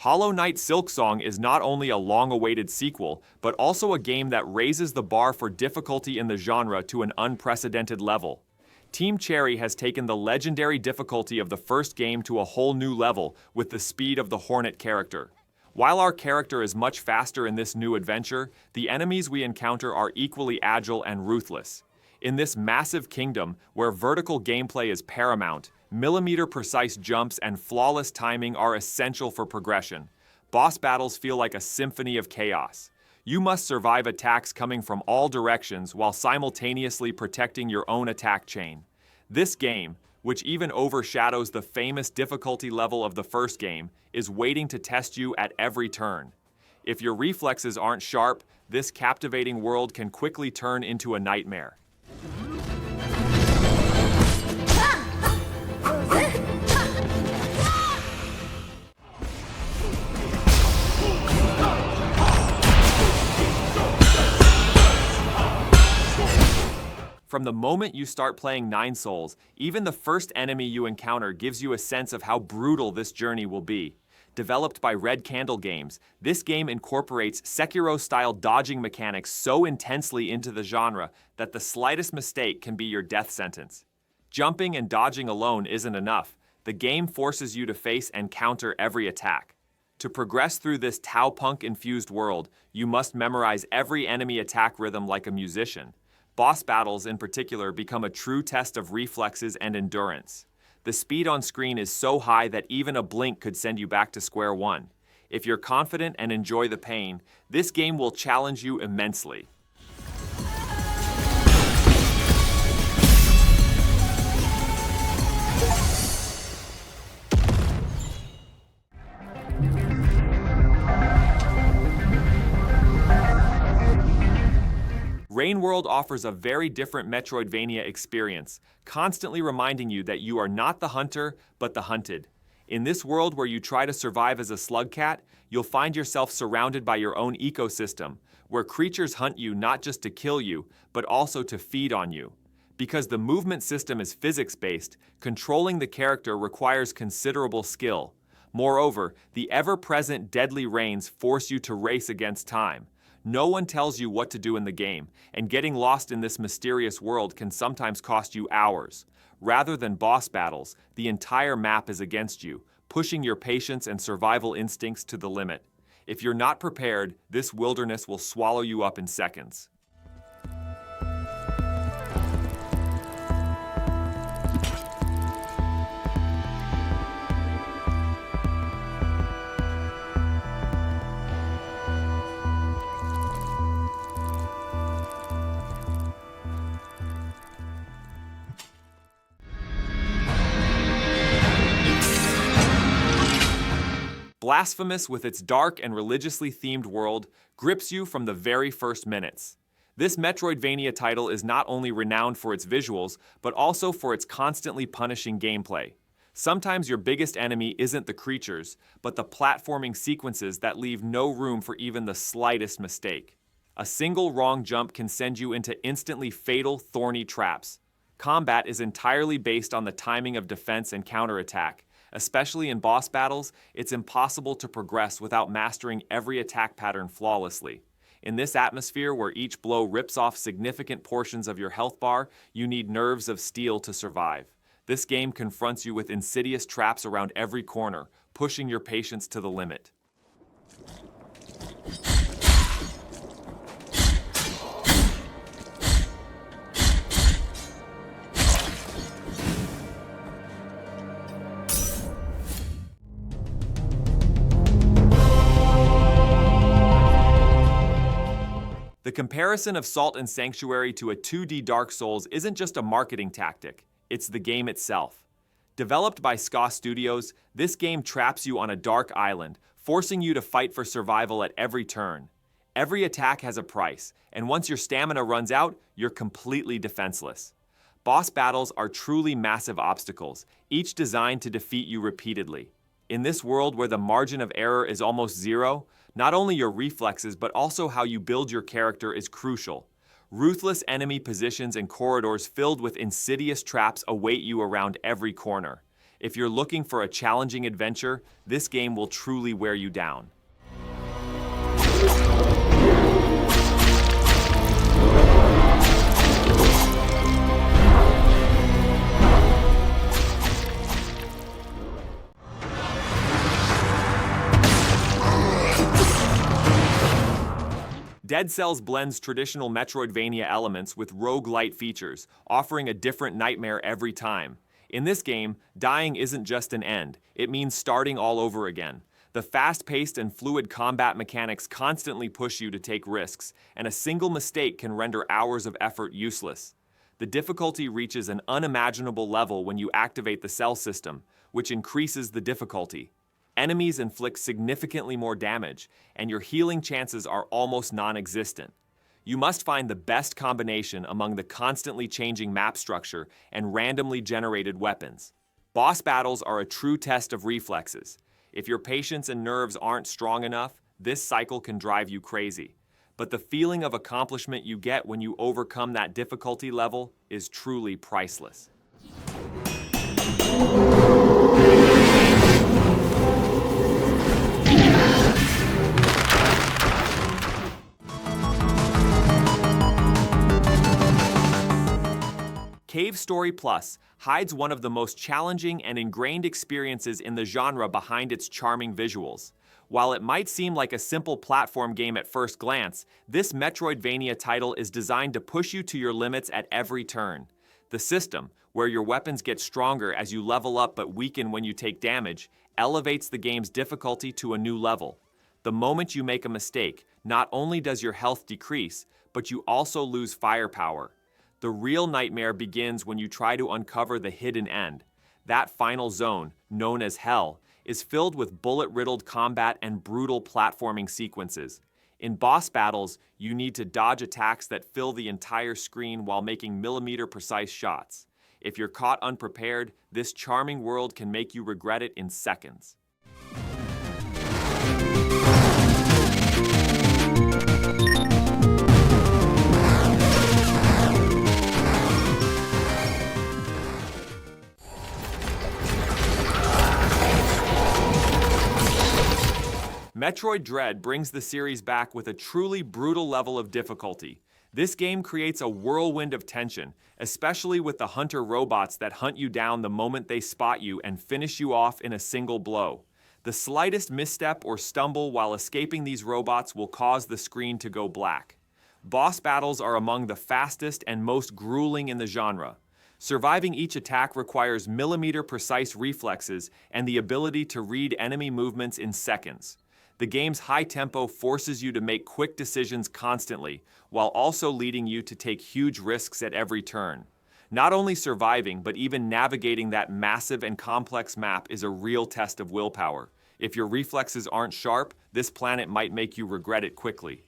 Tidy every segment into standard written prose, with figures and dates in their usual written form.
Hollow Knight Silksong is not only a long-awaited sequel, but also a game that raises the bar for difficulty in the genre to an unprecedented level. Team Cherry has taken the legendary difficulty of the first game to a whole new level with the speed of the Hornet character. While our character is much faster in this new adventure, the enemies we encounter are equally agile and ruthless. In this massive kingdom, where vertical gameplay is paramount, millimeter-precise jumps and flawless timing are essential for progression. Boss battles feel like a symphony of chaos. You must survive attacks coming from all directions while simultaneously protecting your own attack chain. This game, which even overshadows the famous difficulty level of the first game, is waiting to test you at every turn. If your reflexes aren't sharp, this captivating world can quickly turn into a nightmare. From the moment you start playing Nine Souls, even the first enemy you encounter gives you a sense of how brutal this journey will be. Developed by Red Candle Games, this game incorporates Sekiro-style dodging mechanics so intensely into the genre that the slightest mistake can be your death sentence. Jumping and dodging alone isn't enough. The game forces you to face and counter every attack. To progress through this Tau-punk-infused world, you must memorize every enemy attack rhythm like a musician. Boss battles, in particular, become a true test of reflexes and endurance. The speed on screen is so high that even a blink could send you back to square one. If you're confident and enjoy the pain, this game will challenge you immensely. Rain World offers a very different Metroidvania experience, constantly reminding you that you are not the hunter, but the hunted. In this world where you try to survive as a slug cat, you'll find yourself surrounded by your own ecosystem, where creatures hunt you not just to kill you, but also to feed on you. Because the movement system is physics-based, controlling the character requires considerable skill. Moreover, the ever-present deadly rains force you to race against time. No one tells you what to do in the game, and getting lost in this mysterious world can sometimes cost you hours. Rather than boss battles, the entire map is against you, pushing your patience and survival instincts to the limit. If you're not prepared, this wilderness will swallow you up in seconds. Blasphemous, with its dark and religiously themed world, grips you from the very first minutes. This Metroidvania title is not only renowned for its visuals, but also for its constantly punishing gameplay. Sometimes your biggest enemy isn't the creatures, but the platforming sequences that leave no room for even the slightest mistake. A single wrong jump can send you into instantly fatal, thorny traps. Combat is entirely based on the timing of defense and counterattack. Especially in boss battles, it's impossible to progress without mastering every attack pattern flawlessly. In this atmosphere where each blow rips off significant portions of your health bar, you need nerves of steel to survive. This game confronts you with insidious traps around every corner, pushing your patience to the limit. The comparison of Salt and Sanctuary to a 2D Dark Souls isn't just a marketing tactic, it's the game itself. Developed by SCA Studios, this game traps you on a dark island, forcing you to fight for survival at every turn. Every attack has a price, and once your stamina runs out, you're completely defenseless. Boss battles are truly massive obstacles, each designed to defeat you repeatedly. In this world where the margin of error is almost zero, not only your reflexes but also how you build your character is crucial. Ruthless enemy positions and corridors filled with insidious traps await you around every corner. If you're looking for a challenging adventure, this game will truly wear you down. Dead Cells blends traditional Metroidvania elements with roguelite features, offering a different nightmare every time. In this game, dying isn't just an end, it means starting all over again. The fast-paced and fluid combat mechanics constantly push you to take risks, and a single mistake can render hours of effort useless. The difficulty reaches an unimaginable level when you activate the cell system, which increases the difficulty. Enemies inflict significantly more damage, and your healing chances are almost non-existent. You must find the best combination among the constantly changing map structure and randomly generated weapons. Boss battles are a true test of reflexes. If your patience and nerves aren't strong enough, this cycle can drive you crazy. But the feeling of accomplishment you get when you overcome that difficulty level is truly priceless. Cave Story Plus hides one of the most challenging and ingrained experiences in the genre behind its charming visuals. While it might seem like a simple platform game at first glance, this Metroidvania title is designed to push you to your limits at every turn. The system, where your weapons get stronger as you level up but weaken when you take damage, elevates the game's difficulty to a new level. The moment you make a mistake, not only does your health decrease, but you also lose firepower. The real nightmare begins when you try to uncover the hidden end. That final zone, known as Hell, is filled with bullet-riddled combat and brutal platforming sequences. In boss battles, you need to dodge attacks that fill the entire screen while making millimeter-precise shots. If you're caught unprepared, this charming world can make you regret it in seconds. Metroid Dread brings the series back with a truly brutal level of difficulty. This game creates a whirlwind of tension, especially with the hunter robots that hunt you down the moment they spot you and finish you off in a single blow. The slightest misstep or stumble while escaping these robots will cause the screen to go black. Boss battles are among the fastest and most grueling in the genre. Surviving each attack requires millimeter-precise reflexes and the ability to read enemy movements in seconds. The game's high tempo forces you to make quick decisions constantly, while also leading you to take huge risks at every turn. Not only surviving, but even navigating that massive and complex map is a real test of willpower. If your reflexes aren't sharp, this planet might make you regret it quickly.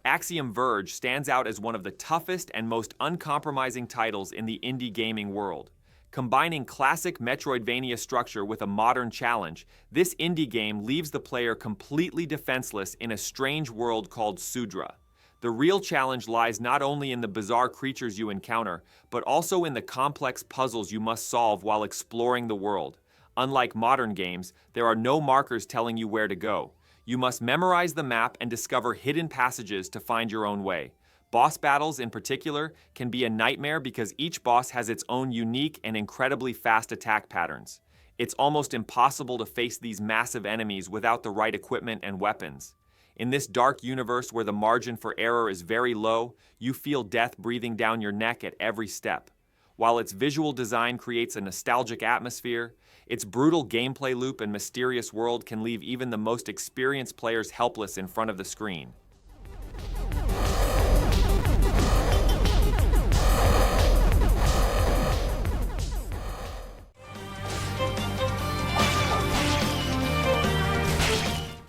Axiom Verge stands out as one of the toughest and most uncompromising titles in the indie gaming world. Combining classic Metroidvania structure with a modern challenge, this indie game leaves the player completely defenseless in a strange world called Sudra. The real challenge lies not only in the bizarre creatures you encounter, but also in the complex puzzles you must solve while exploring the world. Unlike modern games, there are no markers telling you where to go. You must memorize the map and discover hidden passages to find your own way. Boss battles, in particular, can be a nightmare because each boss has its own unique and incredibly fast attack patterns. It's almost impossible to face these massive enemies without the right equipment and weapons. In this dark universe where the margin for error is very low, you feel death breathing down your neck at every step. While its visual design creates a nostalgic atmosphere, its brutal gameplay loop and mysterious world can leave even the most experienced players helpless in front of the screen.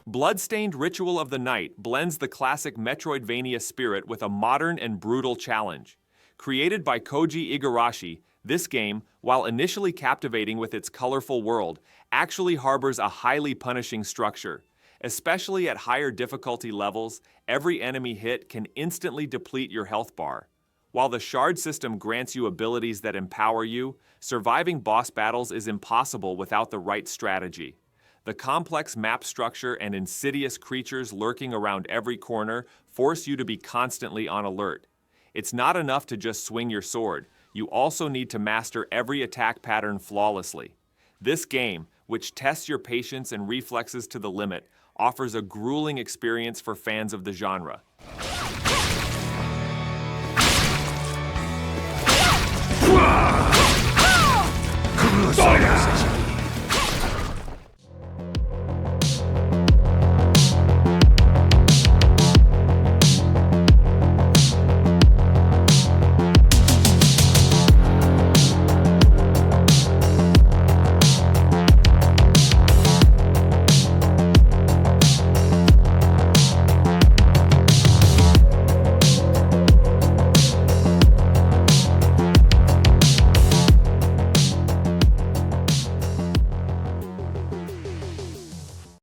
Bloodstained Ritual of the Night blends the classic Metroidvania spirit with a modern and brutal challenge. Created by Koji Igarashi, This game, while initially captivating with its colorful world, actually harbors a highly punishing structure. Especially at higher difficulty levels, every enemy hit can instantly deplete your health bar. While the shard system grants you abilities that empower you, surviving boss battles is impossible without the right strategy. The complex map structure and insidious creatures lurking around every corner force you to be constantly on alert. It's not enough to just swing your sword, you also need to master every attack pattern flawlessly. This game, which tests your patience and reflexes to the limit, offers a grueling experience for fans of the genre.